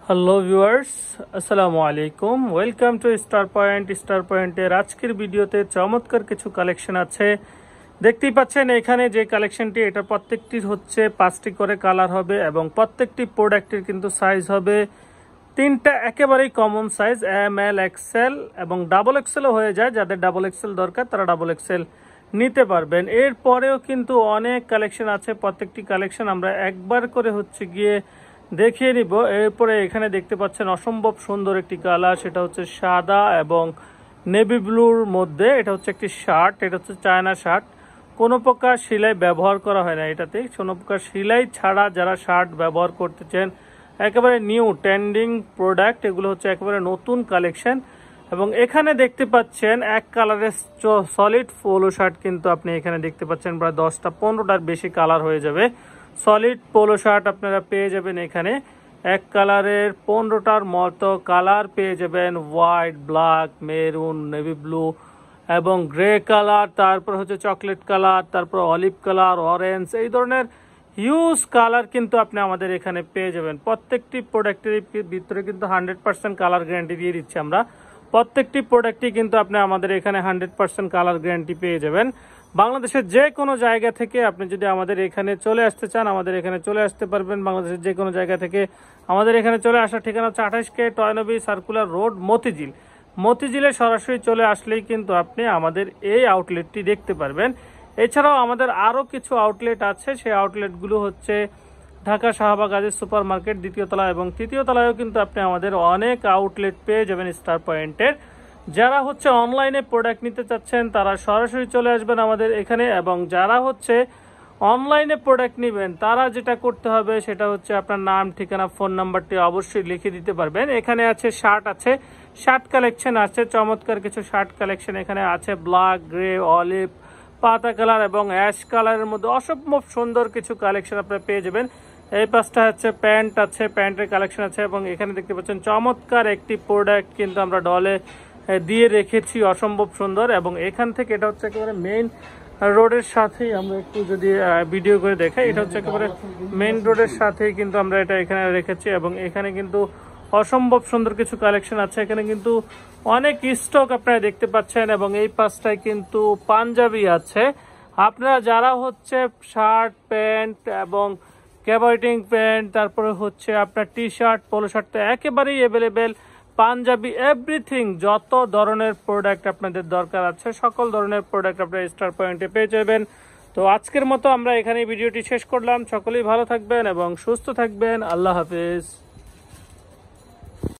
Hello viewers, আসসালামু আলাইকুম। Welcome to star point. Star পয়েন্টের আজকের ভিডিওতে চমৎকার কিছু কালেকশন আছে। দেখতেই পাচ্ছেন এখানে যে কালেকশনটি, এটা প্রত্যেকটির হচ্ছে 5টি করে কালার হবে এবং প্রত্যেকটি প্রোডাক্টের কিন্তু সাইজ হবে তিনটা একেবারেই common size, M L XL এবং ডাবল এক্সেলও হয়ে যায়। যাদের ডাবল এক্সেল দরকার তারা ডাবল এক্সেল নিতে পারবেন। এরপরেও কিন্তু অনেক কালেকশন আছে, প্রত্যেকটি কালেকশন আমরা একবার করে হচ্ছে গিয়ে দেখিয়ে নিব। এরপরে এখানে দেখতে পাচ্ছেন অসম্ভব সুন্দর একটি কালার, সেটা হচ্ছে সাদা এবং নেভি ব্লুর মধ্যে। এটা হচ্ছে একটি শার্ট, এটা হচ্ছে চায়না শার্ট। কোনো প্রকার সেলাই ব্যবহার করা হয় না এটাতে, কোনো প্রকার সেলাই ছাড়া যারা শার্ট ব্যবহার করতেছেন, একেবারে নিউ ট্রেন্ডিং প্রোডাক্ট, এগুলো হচ্ছে একেবারে নতুন কালেকশন। এবং এখানে দেখতে পাচ্ছেন এক কালারের সলিড পোলো শার্ট কিন্তু আপনি এখানে দেখতে পাচ্ছেন প্রায় 10টা-15টার বেশি কালার হয়ে যাবে। সলিড পোলো শার্ট আপনারা পেয়ে যাবেন এখানে এক কালারের 15টার মতো কালার পেয়ে যাবেন, white, black, maroon, navy blue এবং গ্রে কালার, তারপর হচ্ছে চকলেট কালার, তারপর অলিভ কালার, অরেঞ্জ, এই ধরনের হিউজ কালার কিন্তু আপনি আমাদের এখানে পেয়ে যাবেন। প্রত্যেকটি প্রোডাক্টের ভিতরে কিন্তু 100% কালার গ্যারান্টি দিয়ে দিচ্ছি আমরা। প্রত্যেকটি প্রোডাক্টই কিন্তু আপনি আমাদের এখানে 100% কালার গ্যারান্টি পেয়ে যাবেন। বাংলাদেশের যে কোনো জায়গা থেকে আপনি যদি আমাদের এখানে চলে আসতে চান, আমাদের এখানে চলে আসতে পারবেন। বাংলাদেশের যে কোনো জায়গা থেকে আমাদের এখানে চলে আসার ঠিকানা হচ্ছে 28K টয়নবী সার্কুলার রোড, মতিঝিলে সরাসরি চলে আসলেই কিন্তু আপনি আমাদের এই আউটলেটটি দেখতে পারবেন। এছাড়াও আমাদের আরও কিছু আউটলেট আছে, সেই আউটলেটগুলো হচ্ছে ঢাকা শাহবাগ আজিজ সুপার মার্কেট 2য় তলা এবং 3য় তলায়ও কিন্তু আপনি আমাদের অনেক আউটলেট পেয়ে যাবেন স্টার পয়েন্টের। যারা হচ্ছে অনলাইনে প্রোডাক্ট নিতে চাচ্ছেন তারা সরাসরি চলে আসবেন আমাদের এখানে, এবং যারা হচ্ছে অনলাইনে প্রোডাক্ট নেবেন তারা যেটা করতে হবে সেটা হচ্ছে আপনার নাম, ঠিকানা, ফোন নাম্বারটি অবশ্যই লিখে দিতে পারবেন। এখানে আছে শার্ট কালেকশন আছে, চমৎকার কিছু শার্ট কালেকশন এখানে আছে, ব্ল্যাক, গ্রে, অলিভ, পাতা কালার এবং অ্যাশ কালারের মধ্যে অসম্ভব সুন্দর কিছু কালেকশন আপনারা পেয়ে যাবেন। এই পাশটা হচ্ছে প্যান্ট আছে, প্যান্টের কালেকশন আছে এবং এখানে দেখতে পাচ্ছেন চমৎকার একটি প্রোডাক্ট কিন্তু আমরা ডলে দিয়ে রেখেছি, অসম্ভব সুন্দর। এবং এখান থেকে এটা হচ্ছে একেবারে মেইন রোডের সাথেই, আমরা একটু যদি ভিডিও করে দেখাই, এটা হচ্ছে একেবারে মেইন রোডের সাথেই কিন্তু আমরা এটা এখানে রেখেছি। এবং এখানে কিন্তু অসম্ভব সুন্দর কিছু কালেকশন আছে, এখানে কিন্তু অনেক স্টক আপনারা দেখতে পাচ্ছেন। এবং এই পাশটায় কিন্তু পাঞ্জাবি আছে। আপনারা যারা হচ্ছে শার্ট, প্যান্ট এবং ক্যাবার্টিং প্যান্ট, তারপরে হচ্ছে আপনার টি শার্ট, পোলো শার্ট তো একেবারেই অ্যাভেলেবেল, পাঞ্জাবি, এভরিথিং, যত ধরনের প্রোডাক্ট আপনাদের দরকার আছে সকল ধরনের প্রোডাক্ট আপনারা স্টার পয়েন্টে পেয়ে যাবেন। তো আজকের মতো আমরা এখানে ভিডিওটি শেষ করলাম। সকলেই ভালো থাকবেন এবং সুস্থ থাকবেন। আল্লাহ হাফেজ।